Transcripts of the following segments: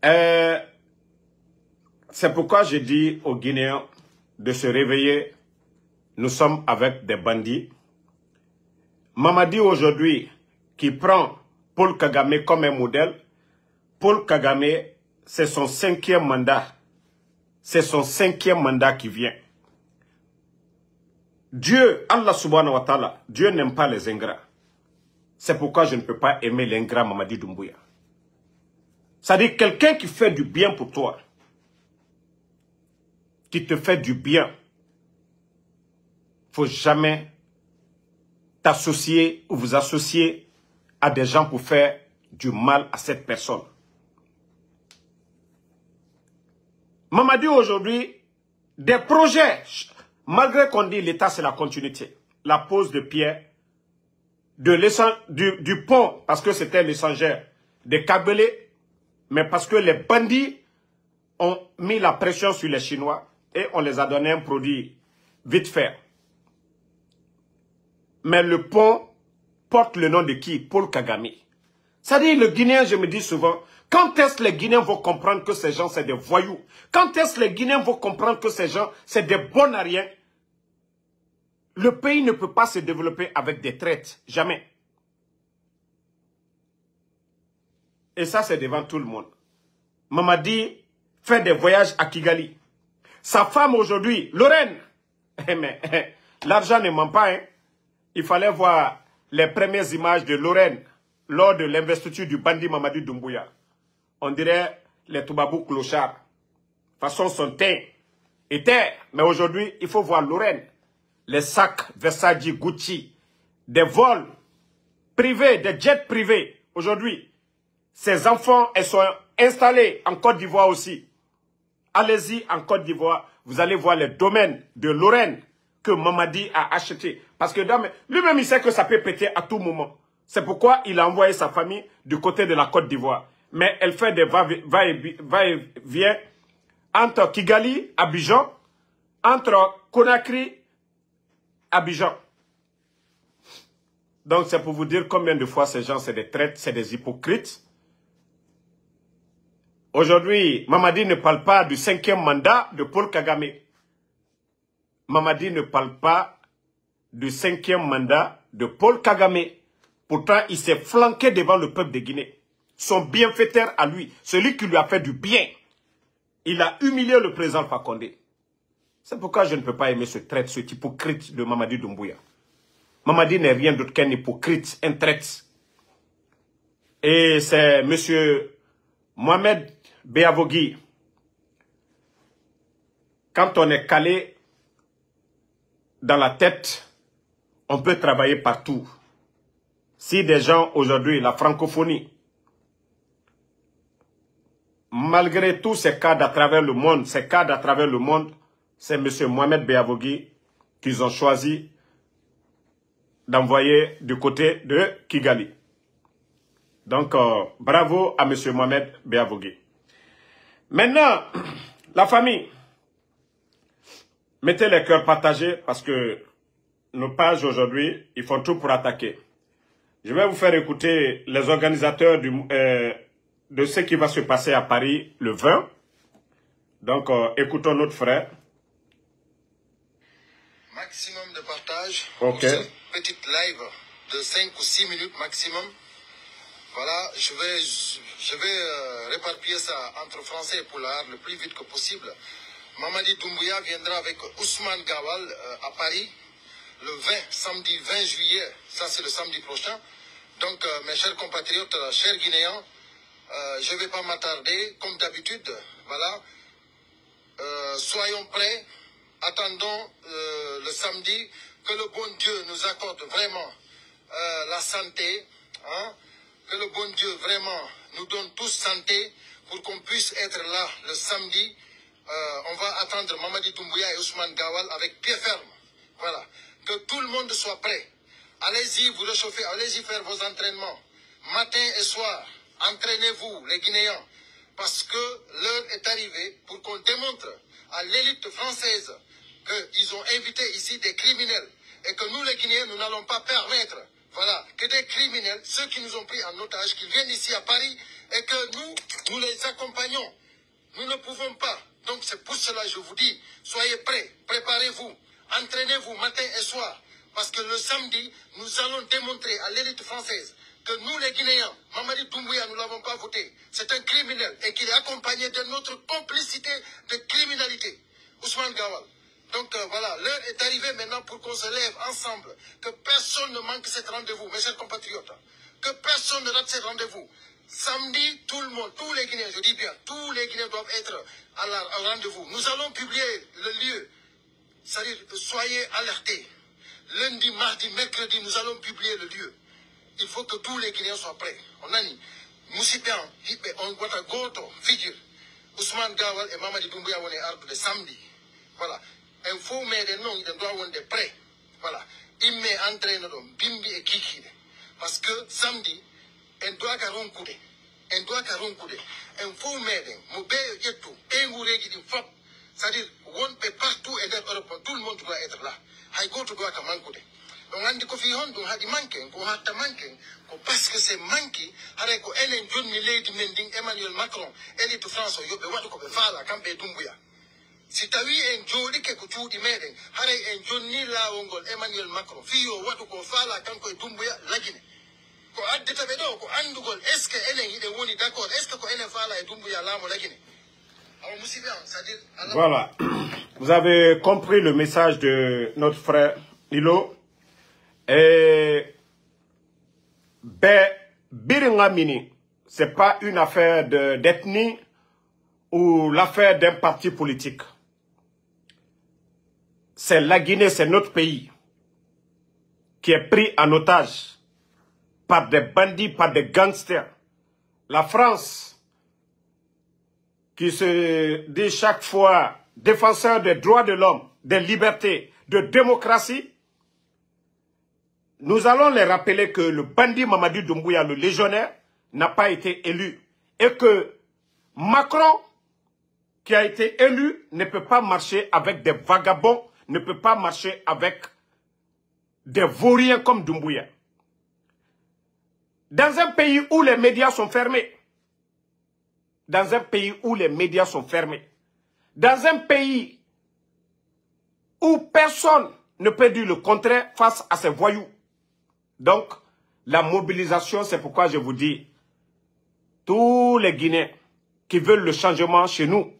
C'est pourquoi je dis aux Guinéens de se réveiller. Nous sommes avec des bandits. Mamadi aujourd'hui, qui prend Paul Kagame comme un modèle, Paul Kagame, c'est son 5e mandat. C'est son 5e mandat qui vient. Dieu, Allah subhanahu wa ta'ala, Dieu n'aime pas les ingrats. C'est pourquoi je ne peux pas aimer l'ingrat Mamadi Doumbouya. C'est-à-dire quelqu'un qui fait du bien pour toi, qui te fait du bien. Il ne faut jamais t'associer ou vous associer à des gens pour faire du mal à cette personne. Mamadi aujourd'hui, des projets, malgré qu'on dit l'État c'est la continuité, la pose de pierre, du pont, parce que c'était l'échangeur de Kabylie, mais parce que les bandits ont mis la pression sur les Chinois et on les a donné un produit vite fait. Mais le pont porte le nom de qui? Paul Kagame. C'est-à-dire, le Guinéen, je me dis souvent, quand est-ce que les Guinéens vont comprendre que ces gens, c'est des voyous? Quand est-ce que les Guinéens vont comprendre que ces gens, c'est des bons à rien? Le pays ne peut pas se développer avec des traites. Jamais. Et ça, c'est devant tout le monde. Mamadi fait des voyages à Kigali. Sa femme aujourd'hui, Lorraine, mais l'argent ne ment pas, hein. Il fallait voir les premières images de Lorraine lors de l'investiture du bandit Mamadi Doumbouya. On dirait les Toubabou clochards. De toute façon, son teint était. Mais aujourd'hui, il faut voir Lorraine. Les sacs Versace, Gucci, des vols privés, des jets privés. Aujourd'hui, ces enfants, elles sont installés en Côte d'Ivoire aussi. Allez-y en Côte d'Ivoire, vous allez voir les domaines de Lorraine que Mamadi a acheté. Parce que lui-même, il sait que ça peut péter à tout moment. C'est pourquoi il a envoyé sa famille du côté de la Côte d'Ivoire. Mais elle fait des va-et-vient entre Kigali, Abidjan, entre Conakry, Abidjan. Donc c'est pour vous dire combien de fois ces gens, c'est des traites, c'est des hypocrites. Aujourd'hui, Mamadi ne parle pas du 5e mandat de Paul Kagame. Mamadi ne parle pas du 5e mandat de Paul Kagame. Pourtant, il s'est flanqué devant le peuple de Guinée. Son bienfaiteur à lui, celui qui lui a fait du bien. Il a humilié le président Fakonde. C'est pourquoi je ne peux pas aimer ce traître, ce hypocrite de Mamadi Doumbouya. Mamadi n'est rien d'autre qu'un hypocrite, un traître. Et c'est M. Mohamed Beavogui. Quand on est calé dans la tête, on peut travailler partout. Si des gens aujourd'hui, la francophonie, malgré tous ces cadres à travers le monde, c'est M. Mohamed Beavogui qu'ils ont choisi d'envoyer du côté de Kigali. Donc, bravo à M. Mohamed Beavogui. Maintenant, la famille, mettez les cœurs partagés parce que nos pages aujourd'hui, ils font tout pour attaquer. Je vais vous faire écouter les organisateurs de ce qui va se passer à Paris le 20. Donc, écoutons notre frère. Maximum de partage. Ok. Pour cette petite live de 5 ou 6 minutes maximum. Voilà, je vais réparpiller ça entre français et poulard le plus vite que possible. Mamadi Doumbouya viendra avec Ousmane Gawal à Paris le 20, samedi 20 juillet. Ça, c'est le samedi prochain. Donc, mes chers compatriotes, chers Guinéens, je ne vais pas m'attarder, comme d'habitude. Voilà. Soyons prêts. Attendons le samedi. Que le bon Dieu nous accorde vraiment la santé. Hein? Que le bon Dieu vraiment nous donne tous santé pour qu'on puisse être là le samedi. On va attendre Mamadi Doumbouya et Ousmane Gawal avec pied ferme. Voilà. Que tout le monde soit prêt. Allez-y vous réchauffer, allez-y faire vos entraînements. Matin et soir, entraînez-vous les Guinéens. Parce que l'heure est arrivée pour qu'on démontre à l'élite française qu'ils ont invité ici des criminels. Et que nous les Guinéens, nous n'allons pas permettre, voilà, que des criminels, ceux qui nous ont pris en otage, qu'ils viennent ici à Paris, et que nous les accompagnons. Nous ne pouvons pas. Donc c'est pour cela que je vous dis, soyez prêts, préparez-vous, entraînez-vous matin et soir. Parce que le samedi, nous allons démontrer à l'élite française que nous les Guinéens, Mamadi Doumbouya, nous ne l'avons pas voté. C'est un criminel et qu'il est accompagné de notre complicité de criminalité. Ousmane Gawal. Donc voilà, l'heure est arrivée maintenant pour qu'on se lève ensemble. Que personne ne manque cet rendez-vous, mes chers compatriotes. Que personne ne rate ce rendez-vous. Samedi, tout le monde, tous les Guinéens, je dis bien, tous les Guinéens doivent être au rendez-vous. Nous allons publier le lieu. C'est-à-dire, soyez alertés. Lundi, mardi, mercredi, nous allons publier le lieu. Il faut que tous les Guinéens soient prêts. On a dit, Moussipian, on doit goto, figure. Ousmane Gawal et Mamadi Doumbouya on est arbre de samedi. Voilà. Il faut mettre des noms, il doit avoir des prêts. Voilà. Il met entraîneur Bimbi et Kiki. Parce que samedi, on doit caroncoudé. On doit caroncoudé. Il faut mettre, Moubé et tout, et Mourégui, c'est-à-dire, on peut partout et dans l'Europe, tout le monde doit être là. Haïgoto doit camancoudé. Donc, on dit que si on a manqué, qu'on a manqué, parce que c'est manqué, avec un John Milady Mending, Emmanuel Macron, et de France, il y a un peu de fala, Campé Doumbouya. Si tu as vu un joli que tu dis, avec un John Nila Ongol, Emmanuel Macron, fille, what to call fala, Campé Doumbouya, la Guinée. Est-ce qu'elle est d'accord? Est-ce qu'elle est fala et Doumbouya, la Guinée? Voilà. Vous avez compris le message de notre frère Lilo. Et Biringamini, ce n'est pas une affaire d'ethnie ou l'affaire d'un parti politique. C'est la Guinée, c'est notre pays qui est pris en otage par des bandits, par des gangsters. La France, qui se dit chaque fois défenseur des droits de l'homme, des libertés, de démocratie, nous allons les rappeler que le bandit Mamadi Doumbouya, le légionnaire, n'a pas été élu. Et que Macron, qui a été élu, ne peut pas marcher avec des vagabonds, ne peut pas marcher avec des vauriens comme Doumbouya. Dans un pays où les médias sont fermés, dans un pays où les médias sont fermés, dans un pays où personne ne peut dire le contraire face à ces voyous. Donc, la mobilisation, c'est pourquoi je vous dis, tous les Guinéens qui veulent le changement chez nous,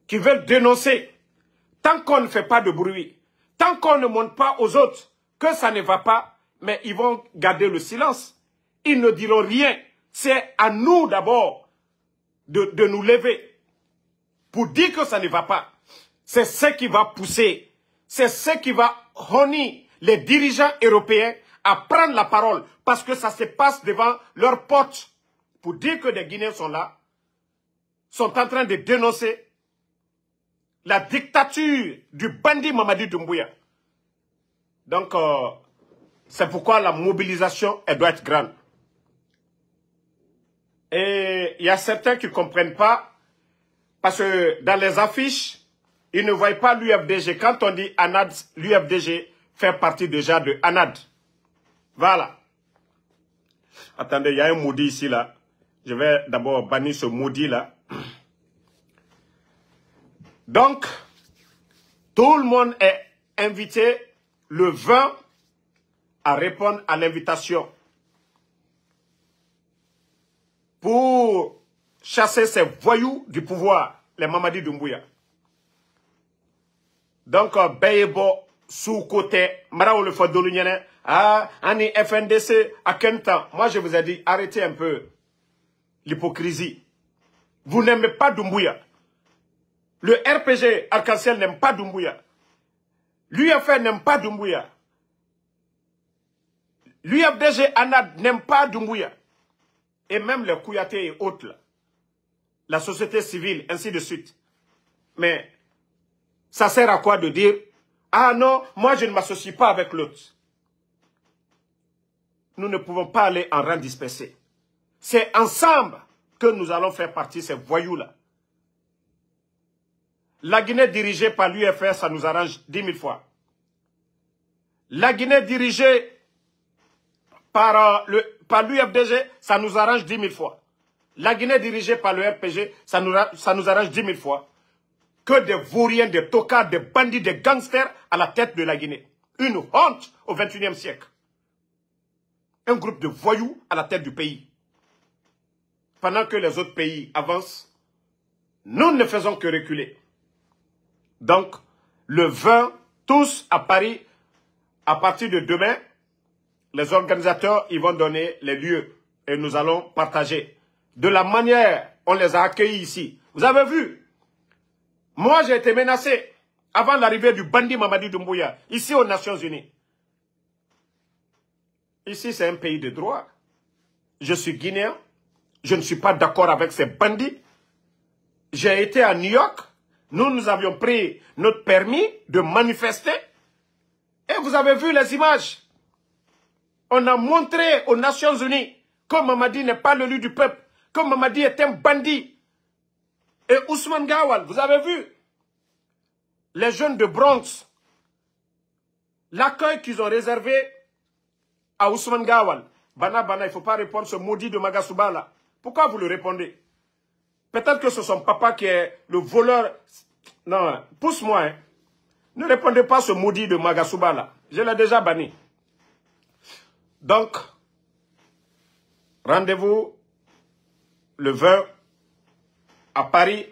qui veulent dénoncer, tant qu'on ne fait pas de bruit, tant qu'on ne montre pas aux autres que ça ne va pas, mais ils vont garder le silence. Ils ne diront rien. C'est à nous d'abord de nous lever pour dire que ça ne va pas. C'est ce qui va pousser, c'est ce qui va honner les dirigeants européens à prendre la parole, parce que ça se passe devant leurs portes pour dire que des Guinéens sont là, sont en train de dénoncer la dictature du bandit Mamadi Doumbouya. Donc, c'est pourquoi la mobilisation, elle doit être grande. Et il y a certains qui ne comprennent pas, parce que dans les affiches, ils ne voient pas l'UFDG. Quand on dit ANAD, l'UFDG fait partie déjà de ANAD. Voilà. Attendez, il y a un maudit ici, là. Je vais d'abord bannir ce maudit, là. Donc, tout le monde est invité le 20 à répondre à l'invitation pour chasser ces voyous du pouvoir, les Mamadi Doumbouya. Donc, Bayebo, sous-côté, Marao le Fodolunyane, Ani FNDC, à quel temps? Moi, je vous ai dit, arrêtez un peu l'hypocrisie. Vous n'aimez pas Doumbouya. Le RPG Arc-en-Ciel n'aime pas Doumbouya. L'UFR n'aime pas Doumbouya. L'UFDG ANAD n'aime pas Doumbouya. Et même les Kouyaté et autres, là. La société civile, ainsi de suite. Mais ça sert à quoi de dire, ah non, moi je ne m'associe pas avec l'autre. Nous ne pouvons pas aller en rang dispersé. C'est ensemble que nous allons faire partie de ces voyous-là. La Guinée dirigée par l'UFR, ça nous arrange 10 000 fois. La Guinée dirigée par l'UFDG, ça nous arrange 10 000 fois. La Guinée dirigée par le RPG, ça nous arrange 10 000 fois. Que des vauriens, des tocards, des bandits, des gangsters à la tête de la Guinée. Une honte au XXIe siècle. Un groupe de voyous à la tête du pays. Pendant que les autres pays avancent, nous ne faisons que reculer. Donc, le 20, tous à Paris, à partir de demain, les organisateurs, ils vont donner les lieux et nous allons partager. De la manière, on les a accueillis ici. Vous avez vu? Moi, j'ai été menacé avant l'arrivée du bandit Mamadi Doumbouya, ici aux Nations Unies. Ici, c'est un pays de droit. Je suis guinéen. Je ne suis pas d'accord avec ces bandits. J'ai été à New York. Nous avions pris notre permis de manifester. Et vous avez vu les images. On a montré aux Nations Unies que Mamadi n'est pas l'élu du peuple. Que Mamadi est un bandit. Et Ousmane Gawal, vous avez vu les jeunes de Bronx, l'accueil qu'ils ont réservé à Ousmane Gawal. Bana, il ne faut pas répondre ce maudit de Magasuba là. Pourquoi vous le répondez? Peut-être que c'est son papa qui est le voleur. Non, pousse-moi. Hein. Ne répondez pas ce maudit de Magasuba là. Je l'ai déjà banni. Donc, rendez-vous le 20 à Paris.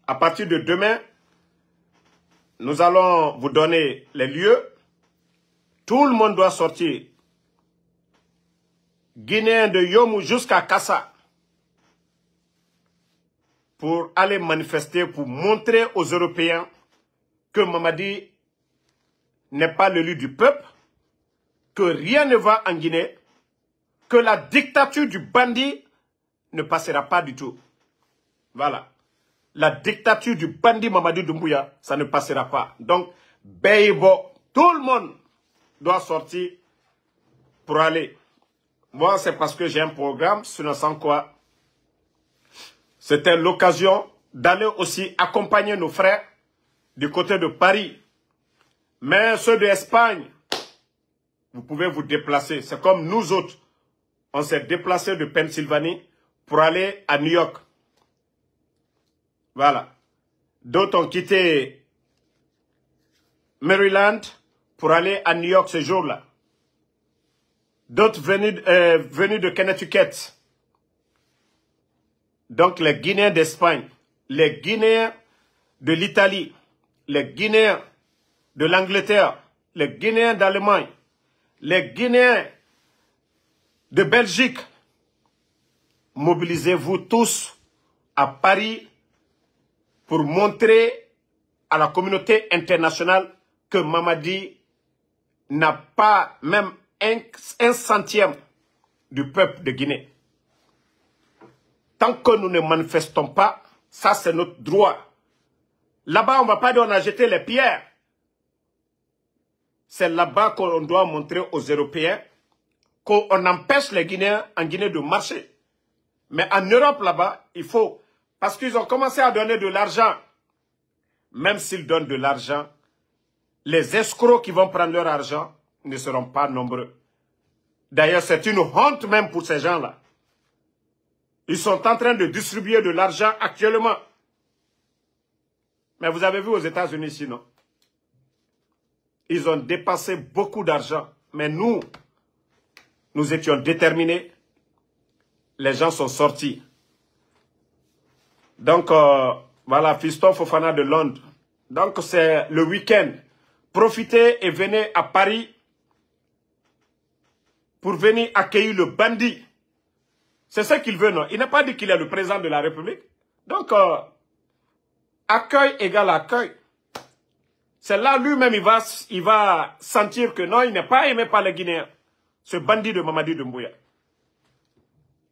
À partir de demain, nous allons vous donner les lieux. Tout le monde doit sortir. Guinéens de Yomou jusqu'à Kassa. Pour aller manifester, pour montrer aux Européens que Mamadi n'est pas l'élu du peuple, que rien ne va en Guinée, que la dictature du bandit ne passera pas du tout. Voilà. La dictature du bandit Mamadi Doumbouya, ça ne passera pas. Donc, Beibo, tout le monde doit sortir pour aller. Moi, c'est parce que j'ai un programme, sinon sans quoi. C'était l'occasion d'aller aussi accompagner nos frères du côté de Paris. Mais ceux d'Espagne, vous pouvez vous déplacer. C'est comme nous autres. On s'est déplacés de Pennsylvanie pour aller à New York. Voilà. D'autres ont quitté Maryland pour aller à New York ce jour-là. D'autres venus de Connecticut. Donc les Guinéens d'Espagne, les Guinéens de l'Italie, les Guinéens de l'Angleterre, les Guinéens d'Allemagne, les Guinéens de Belgique. Mobilisez-vous tous à Paris pour montrer à la communauté internationale que Mamadi n'a pas même un centième du peuple de Guinée. Tant que nous ne manifestons pas, ça c'est notre droit. Là-bas, on ne va pas dire on a jeté les pierres. C'est là-bas qu'on doit montrer aux Européens qu'on empêche les Guinéens en Guinée de marcher. Mais en Europe, là-bas, il faut... Parce qu'ils ont commencé à donner de l'argent. Même s'ils donnent de l'argent, les escrocs qui vont prendre leur argent ne seront pas nombreux. D'ailleurs, c'est une honte même pour ces gens-là. Ils sont en train de distribuer de l'argent actuellement. Mais vous avez vu aux États-Unis sinon. Ils ont dépensé beaucoup d'argent. Mais nous étions déterminés. Les gens sont sortis. Donc, voilà, Fiston Fofana de Londres. Donc, c'est le week-end. Profitez et venez à Paris pour venir accueillir le bandit. C'est ce qu'il veut, non? Il n'a pas dit qu'il est le président de la République. Donc, accueil égale accueil. C'est là lui-même, il va sentir que non, il n'est pas aimé par les Guinéens. Ce bandit de Mamadi Doumbouya.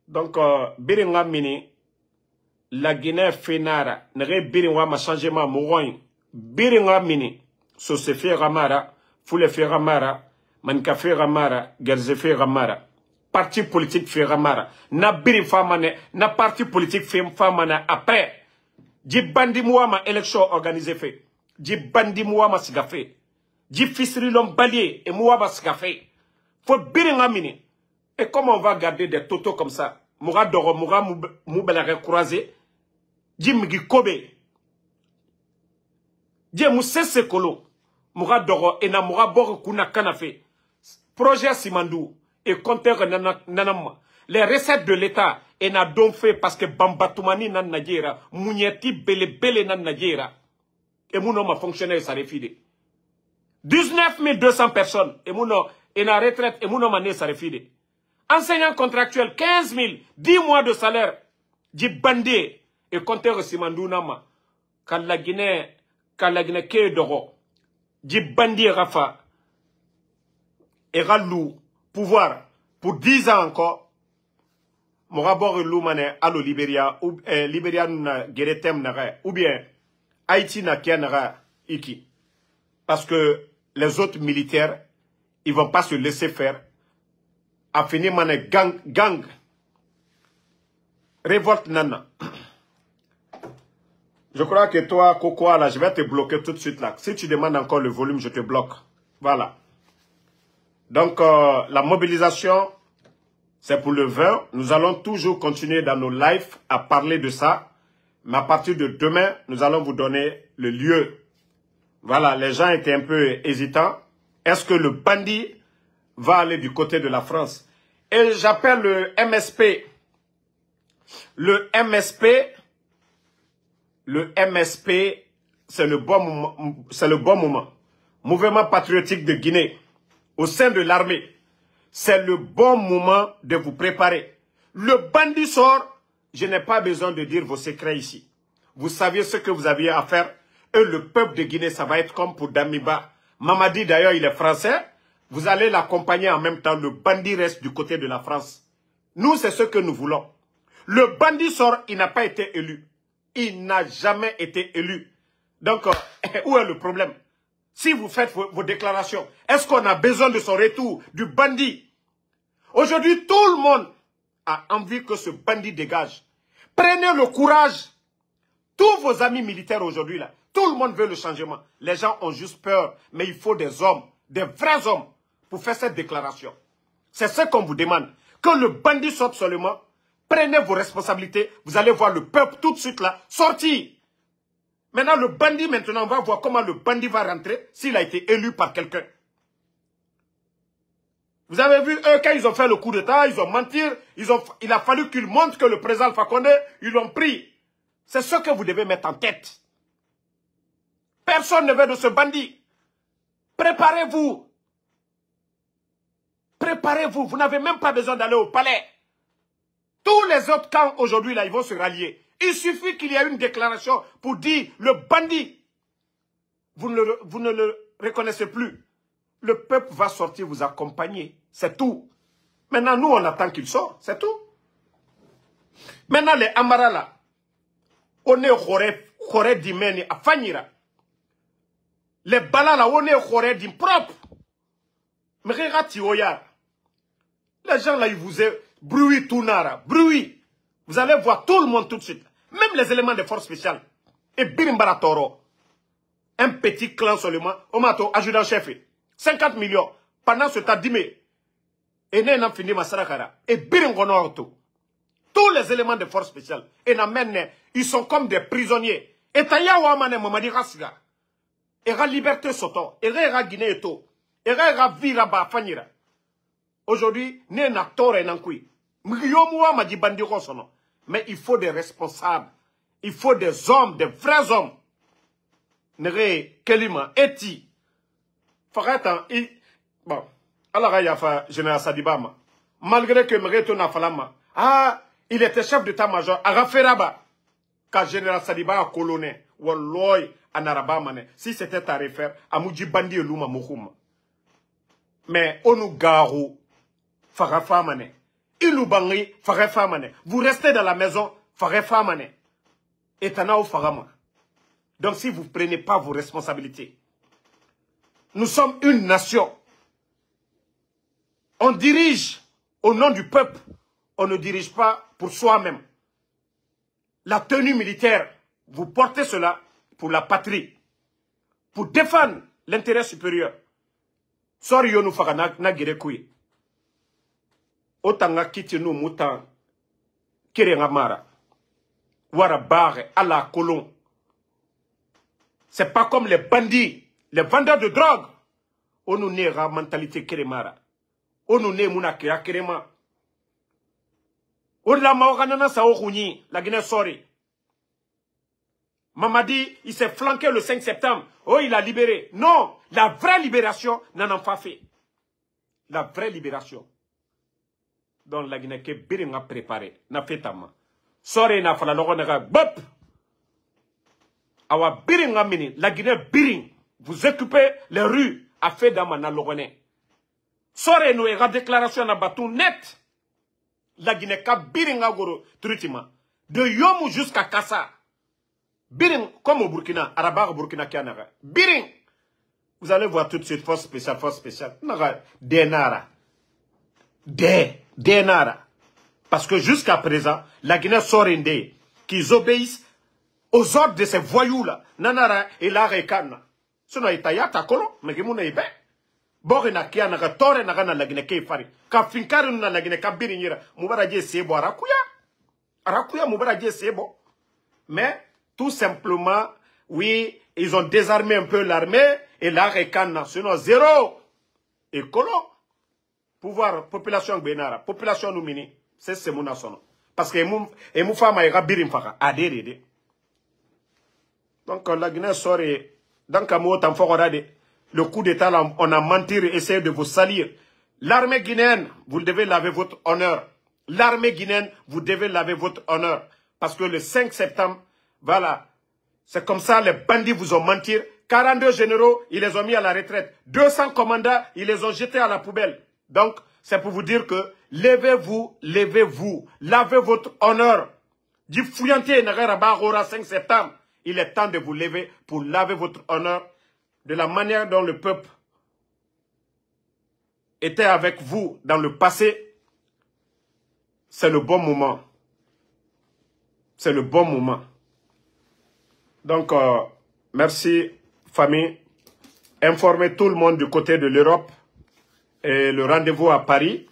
Donc, Biringa Mini, la Guinée Fénara, n'aurait Biringa ma changement mouroin. Biringa Mini, so se fait Ramara, Foule fait Ramara, Manka fait Ramara, Gerze fait Ramara. Parti politique fait Ramara. Na Birin Famane, na parti politique fait Famane après. Di bandi mouama élection organisée fait. Di bandi mouama siga fait. Di fisri l'homme balier et mouama siga fait. Faut Biringa Mini. Et comment on va garder des totos comme ça? Moura Doro, Moura Moubelare croisé. Jimgi Kobe. Dje Mousse Sekolo. Moura Doro, Ena Moura Bor Kuna Kanafe. Projet Simandou et compteur Nanama. Les recettes de l'État, Ena don fait parce que Bambatoumani nan Nadjera, Mounieti Bele nan Nadjera. Et mon homme a fonctionné, ça refide. 19 200 personnes, et mon homme est en retraite, et mon homme a né, ça refide. Enseignant contractuel, 15 000, 10 mois de salaire, dit bandé, et compteur Simandou Nama. Quand la Guinée, qu'est d'oro, dit bandé Rafa, et Ralou, pouvoir, pour 10 ans encore, Morabor Loumane, allo Libéria, ou Libéria n'a guéretem n'a ou bien Haïti n'a qu'un iki. Parce que les autres militaires, ils ne vont pas se laisser faire. A finir mané gang. Révolte nana. Je crois que toi, Coco, là, je vais te bloquer tout de suite là. Si tu demandes encore le volume, je te bloque. Voilà. Donc, la mobilisation, c'est pour le 20. Nous allons toujours continuer dans nos lives à parler de ça. Mais à partir de demain, nous allons vous donner le lieu. Voilà, les gens étaient un peu hésitants. Est-ce que le bandit va aller du côté de la France? Et j'appelle le MSP. Le MSP, c'est le bon moment. Mouvement patriotique de Guinée, au sein de l'armée. C'est le bon moment de vous préparer. Le bandit sort, je n'ai pas besoin de dire vos secrets ici. Vous saviez ce que vous aviez à faire. Et le peuple de Guinée, ça va être comme pour Damiba. Mamadi, d'ailleurs, il est français. Vous allez l'accompagner en même temps. Le bandit reste du côté de la France. Nous, c'est ce que nous voulons. Le bandit sort, il n'a pas été élu. Il n'a jamais été élu. Donc, où est le problème? Si vous faites vos déclarations, est-ce qu'on a besoin de son retour, du bandit? Aujourd'hui, tout le monde a envie que ce bandit dégage. Prenez le courage. Tous vos amis militaires aujourd'hui, là, tout le monde veut le changement. Les gens ont juste peur, mais il faut des hommes, des vrais hommes, pour faire cette déclaration. C'est ce qu'on vous demande. Que le bandit sorte seulement, prenez vos responsabilités, vous allez voir le peuple tout de suite là, sortir. Maintenant, le bandit, maintenant, on va voir comment le bandit va rentrer s'il a été élu par quelqu'un. Vous avez vu, eux, quand ils ont fait le coup d'État, ils ont menti, il a fallu qu'ils montrent que le président Alpha Condé, ils l'ont pris. C'est ce que vous devez mettre en tête. Personne ne veut de ce bandit. Préparez-vous. Préparez-vous. Vous n'avez même pas besoin d'aller au palais. Tous les autres camps aujourd'hui, là, ils vont se rallier. Il suffit qu'il y ait une déclaration pour dire le bandit. Vous ne le reconnaissez plus. Le peuple va sortir vous accompagner. C'est tout. Maintenant, nous, on attend qu'il sorte. C'est tout. Maintenant, les Amara, là, on est Khoré d'Imeni à Fanira. Les Bala, là, on est Khoré d'impropre. Mais regardez, les gens, là, ils vous aiment. Bruit, tout nara. Bruit. Vous allez voir tout le monde tout de suite. Même les éléments de force spéciale. Et Birimbara Toro. Un petit clan seulement. Omato, adjudant-chef. 50 millions. Pendant ce temps, Dimé. Et n'a fini ma sarakara. Et Biringonorto. Tous les éléments de force spéciale. Et n'amène, ils sont comme des prisonniers. Et Tayawa Mane Mamadi Rasga. Et la liberté soto. Et la Guinée eto. Et la vira ba fanira. Aujourd'hui, n'est un acteur et n'encoui. Mais il faut des responsables. Il faut des hommes, des vrais hommes. Nere Kelima, Eti. Farata, bon. Alors, il y a général Sadibama. Malgré que Mreto n'a falama. Ah, il était chef d'état-major. Araferaba. Quand général Sadiba a colonné. Walloy, Anarabamane. Si c'était à refaire, Amoudji Bandi et Luma Moukouma. Mais, Onu Garou. Farafamane. Iloubangi, Farafamane. Vous restez dans la maison, Farafamane. Etana ou Farama. Donc si vous ne prenez pas vos responsabilités. Nous sommes une nation. On dirige au nom du peuple. On ne dirige pas pour soi-même. La tenue militaire, vous portez cela pour la patrie. Pour défendre l'intérêt supérieur. Sori yonou Farana na gerekouye. Otanga kiti nou moutan Kerengamara. Warabare, à la colon. C'est pas comme les bandits, les vendeurs de drogue. On nous n'est la mentalité Keremara. On nous n'est mouna Kerema. On la maoranana sa oruni, la Guinée sorry. Mamadi, il s'est flanqué le 5 septembre. Oh, il a libéré. Non, la vraie libération n'en a pas fait. La vraie libération. Donc la Guinée que Biring a préparé, n'a fait tama. Sorry n'a fait la loronera bop. Awa Biring a mini, la Guinée Biring. Vous occupez les rues à fait dama na lorone. Sorry nous era déclaration na batou net. La Guinée ka Biring a goro trutima. De Yomu jusqu'à Kassa. Biring, comme au Burkina, Arabar Burkina Kianaga. Biring. Vous allez voir tout de suite, force spéciale, force spéciale. Denara. Denara. Parce que jusqu'à présent, la Guinée Sorende, qu'ils obéissent aux ordres de ces voyous-là. Nanara et la Rekana. Sinon, Itaya, Takolo, mais Gimuna Ibe. Borena Kianaga, Torena la Guinée Kefari. Kafinkarun na la Guinée Kabirinira. Moubaradje Sebo, Arakuya. Arakuya, Moubaradje Sebo. Mais, tout simplement, oui, ils ont désarmé un peu l'armée et la Rekana. Sinon, zéro. Et Kolo. Pouvoir, population Benara, population Noumini, c'est mon son. Parce que mou femme a birim faka, adéré. Donc la Guinée sort dans Kamo Tamforade, le coup d'état, on a menti et essayé de vous salir. L'armée guinéenne, vous devez laver votre honneur. L'armée guinéenne, vous devez laver votre honneur. Parce que le 5 septembre, voilà, c'est comme ça, les bandits vous ont menti. 42 généraux, ils les ont mis à la retraite. 200 commandants, ils les ont jetés à la poubelle. Donc, c'est pour vous dire que levez-vous, levez-vous, lavez votre honneur. Du fouillantier, 5 septembre, il est temps de vous lever pour laver votre honneur de la manière dont le peuple était avec vous dans le passé. C'est le bon moment. C'est le bon moment. Donc, merci, famille. Informez tout le monde du côté de l'Europe. Et le rendez-vous à Paris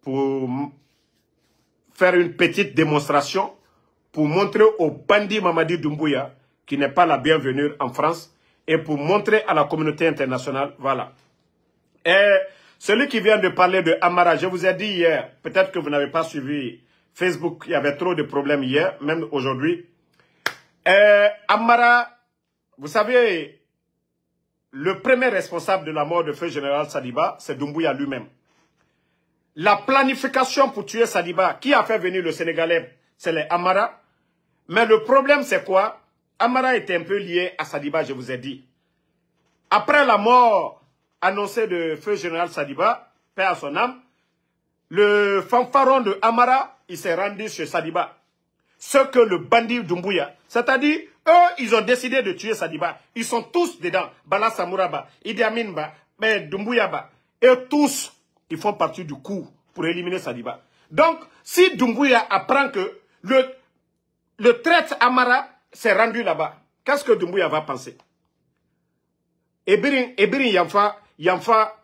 pour faire une petite démonstration pour montrer au bandit Mamadi Doumbouya qui n'est pas la bienvenue en France et pour montrer à la communauté internationale, voilà. Et celui qui vient de parler de Amara, je vous ai dit hier, peut-être que vous n'avez pas suivi Facebook, il y avait trop de problèmes hier, même aujourd'hui. Amara, vous savez... Le premier responsable de la mort de feu général Sadiba, c'est Doumbouya lui-même. La planification pour tuer Sadiba, qui a fait venir le Sénégalais, c'est les Amara. Mais le problème, c'est quoi? Amara était un peu lié à Sadiba, je vous ai dit. Après la mort annoncée de feu général Sadiba, paix à son âme, le fanfaron de Amara, il s'est rendu chez Sadiba. Ce que le bandit Doumbouya, c'est-à-dire, eux, ils ont décidé de tuer Sadiba. Ils sont tous dedans. Bala Samouraba, Idi Amin Ba, Doumbouya Ba. Et tous, ils font partie du coup pour éliminer Sadiba. Donc, si Doumbouya apprend que le traître Amara s'est rendu là-bas, qu'est-ce que Doumbouya va penser? Ebirin Yamfa,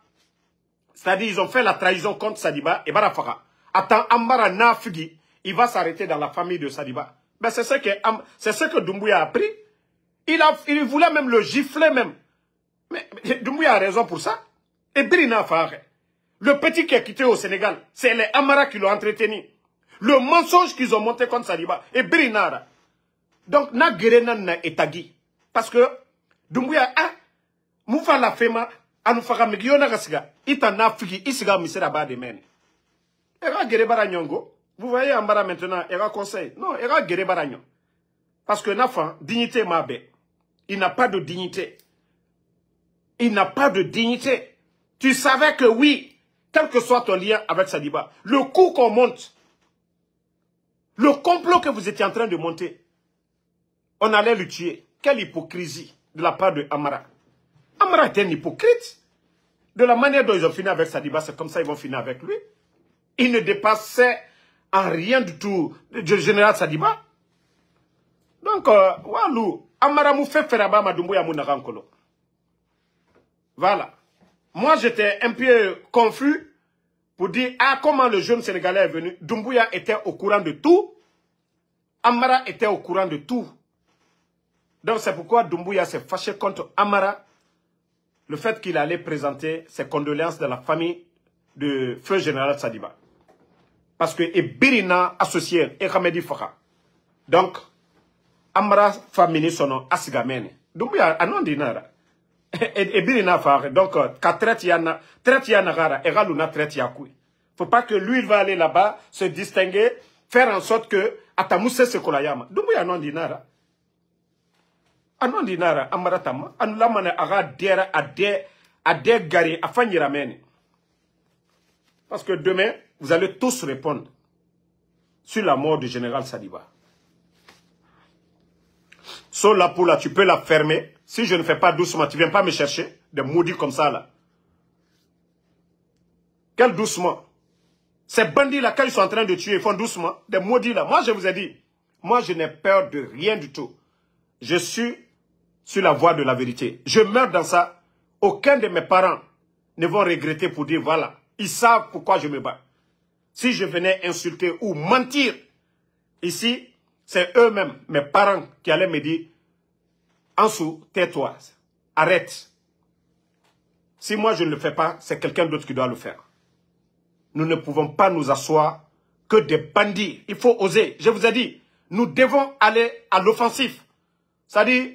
c'est-à-dire, ils ont fait la trahison contre Sadiba et Barafara. Attends, Amara Nafigi, il va s'arrêter dans la famille de Sadiba. Ben c'est ce que Doumbouya a pris. Il voulait même le gifler même. Mais Doumbouya a raison pour ça. Et Birina Fahre, le petit qui est quitté au Sénégal, c'est les Amara qui l'ont entretenu. Le mensonge qu'ils ont monté contre Sadiba. Et Birina. Donc, na Gerenan na etagi. Parce que Doumbouya a Moufa la Fema, Anoufara Megiona Gasiga, Ita na Figi, Isiga Misera Ba de Men. Era Gerebara Nyongo. Vous voyez Ambara maintenant, il y a conseil. Non, il y a guéré baragnon. Parce que l'enfant, dignité mabe. Il n'a pas de dignité. Il n'a pas de dignité. Tu savais que oui, quel que soit ton lien avec Sadiba, le coup qu'on monte, le complot que vous étiez en train de monter, on allait le tuer. Quelle hypocrisie de la part de Amara. Amara est un hypocrite. De la manière dont ils ont fini avec Sadiba, c'est comme ça qu'ils vont finir avec lui. Il ne dépassait en rien du tout le général Sadiba. Donc, Walou, Amara mou fait feraba Madumbuya Mounarankolo. Voilà. Moi, j'étais un peu confus pour dire comment le jeune Sénégalais est venu. Doumbouya était au courant de tout. Amara était au courant de tout. Donc c'est pourquoi Doumbouya s'est fâché contre Amara. Le fait qu'il allait présenter ses condoléances de la famille de feu général Sadiba. Parce que Birina associé et Hamedi Faka. Donc, Amara famille son Asigamene. Doumbouya anon dinara. Et Birina Faka. Donc, quand traite yana gara, et Raluna traite yakoui. Faut pas que lui, il va aller là-bas, se distinguer, faire en sorte que Atamousse se kolayama. Doumbouya anon dinara. Anon dinara, Amara Tama. Anulamane aga dera ade gari afanyiramene. Parce que demain, vous allez tous répondre sur la mort du général Sadiba. So la poule là, tu peux la fermer. Si je ne fais pas doucement, tu ne viens pas me chercher. Des maudits comme ça là. Quel doucement. Ces bandits là, quand ils sont en train de tuer, ils font doucement. Des maudits là. Moi je vous ai dit, moi je n'ai peur de rien du tout. Je suis sur la voie de la vérité. Je meurs dans ça. Aucun de mes parents ne vont regretter pour dire voilà. Ils savent pourquoi je me bats. Si je venais insulter ou mentir, ici, c'est eux-mêmes, mes parents, qui allaient me dire, Ansou, tais-toi, arrête. Si moi je ne le fais pas, c'est quelqu'un d'autre qui doit le faire. Nous ne pouvons pas nous asseoir que des bandits. Il faut oser. Je vous ai dit, nous devons aller à l'offensif. C'est-à-dire,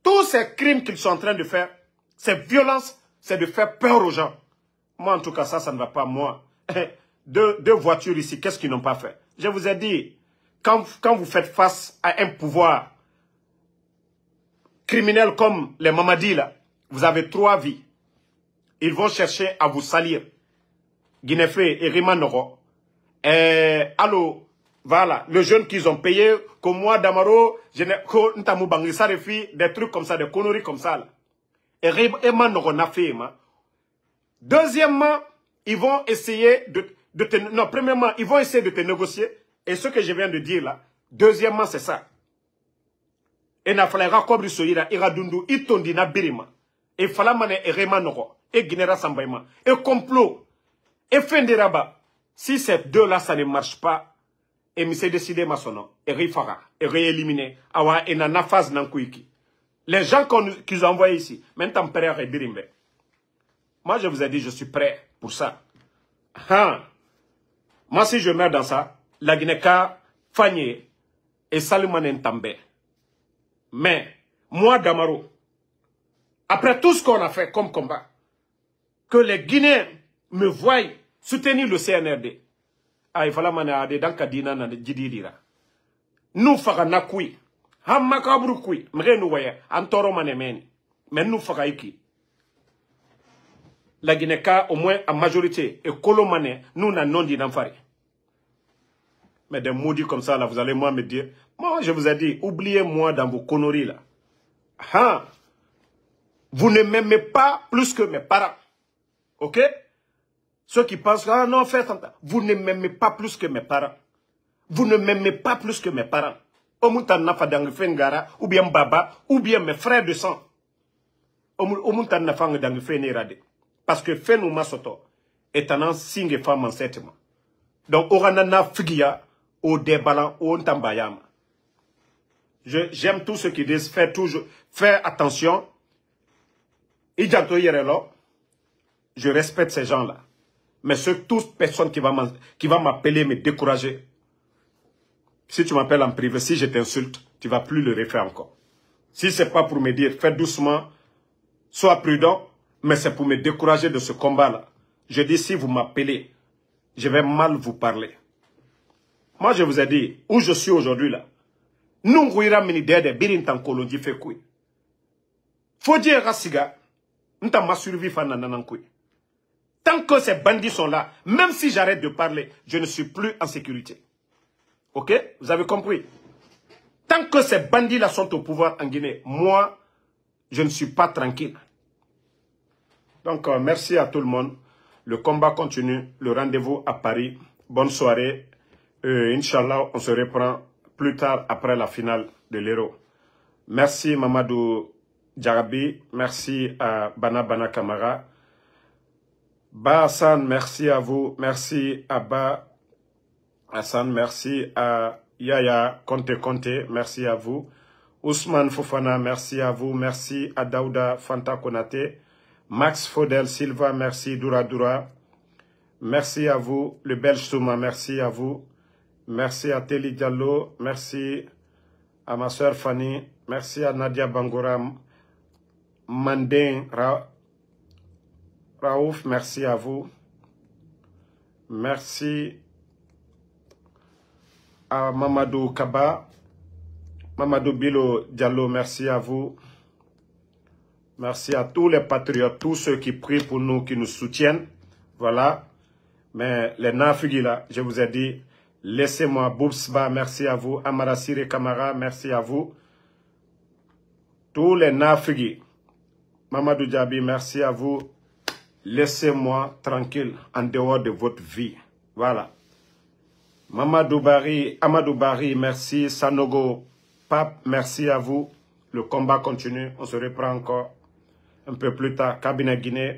tous ces crimes qu'ils sont en train de faire, ces violences, c'est de faire peur aux gens. Moi, en tout cas, ça ne va pas, moi. Deux voitures ici, qu'est-ce qu'ils n'ont pas fait? Je vous ai dit, quand vous faites face à un pouvoir criminel comme les Mamadi, là, vous avez 3 vies. Ils vont chercher à vous salir. Guinéfé et Rimanoro. Allô, voilà, le jeune qu'ils ont payé, comme moi, Damaro, des trucs comme ça, des conneries comme ça. Là. Et Rimanoro n'a fait, deuxièmement, ils vont essayer non, premièrement, ils vont essayer de te négocier. Et ce que je viens de dire là, deuxièmement, c'est ça. Et na falera kobri soyira, ira dundu, itondi na birima. Et falamane et remanoro, et guinera sambaima, et complot, et fenderaba. Si ces deux-là, ça ne marche pas, et m'est décidé masono, et rifara, et rééliminer, awa, et na nafaz nankuiki. Les gens qu'ils ont envoyés ici, maintenant, père et birimbe. Moi, je vous ai dit, je suis prêt pour ça. Moi, si je meurs dans ça, la Guinée-Ka, Fagné et Salman Ntambe. Mais, moi, Damaro, après tout ce qu'on a fait comme combat, que les Guinéens me voient soutenir le CNRD. Il fallait m'anader dans Kadina na Djidira. Nous faisons nakui. Hamakabru kui. Mre nous voyons. Antoro manemeni. Mais nous faisons iki. La Guinée-Ka, au moins, en majorité, et Kolomane, nous n'avons dit d'enfari. Mais des maudits comme ça, là, vous allez moi me dire, moi, je vous ai dit, oubliez-moi dans vos conneries, là. Vous ne m'aimez pas plus que mes parents. Ok? Ceux qui pensent, ah non, faites ça. Vous ne m'aimez pas plus que mes parents. Vous ne m'aimez pas plus que mes parents. Ou bien Baba, ou bien mes frères de sang. Parce que Fenou Masoto est un signe femme enceinte. Donc, Oranana Figia, au déballant, au Ntambayama. J'aime tous ceux qui disent faire attention. Idjanto Yerelo, je respecte ces gens-là. Mais toute personne qui va m'appeler, me décourager. Si tu m'appelles en privé, si je t'insulte, tu ne vas plus le refaire encore. Si ce n'est pas pour me dire, fais doucement, sois prudent, mais c'est pour me décourager de ce combat-là. Je dis, si vous m'appelez, je vais mal vous parler. Moi, je vous ai dit, où je suis aujourd'hui là, nous, faut dire, Rassiga, nous ma survie tant que ces bandits sont là, même si j'arrête de parler, je ne suis plus en sécurité. Ok? Vous avez compris? Tant que ces bandits-là sont au pouvoir en Guinée, moi, je ne suis pas tranquille. Donc, merci à tout le monde. Le combat continue. Le rendez-vous à Paris. Bonne soirée. Inch'Allah, on se reprend plus tard après la finale de l'Héros. Merci Mamadou Djarabi. Merci à Bana Kamara. Ba Hassan, merci à vous. Merci à Ba Hassan, merci à Yaya Conte, merci à vous. Ousmane Fofana, merci à vous. Merci à Daouda Fanta Konate. Max Fodel Silva, merci. Doura. Merci à vous. Le Belge Souma, merci à vous. Merci à Teli Diallo. Merci à ma soeur Fanny. Merci à Nadia Bangoram. Mandin Raouf, merci à vous. Merci à Mamadou Kaba. Mamadou Bilo Diallo, merci à vous. Merci à tous les patriotes, tous ceux qui prient pour nous, qui nous soutiennent. Voilà. Mais les Nafugui là, je vous ai dit, laissez-moi. Boubsba, merci à vous. Amara Sire Kamara, merci à vous. Tous les Nafugui. Mamadou Djabi, merci à vous. Laissez-moi tranquille en dehors de votre vie. Voilà. Amadou Bari, merci. Sanogo Pape, merci à vous. Le combat continue. On se reprend encore un peu plus tard. Cabinet Guinée.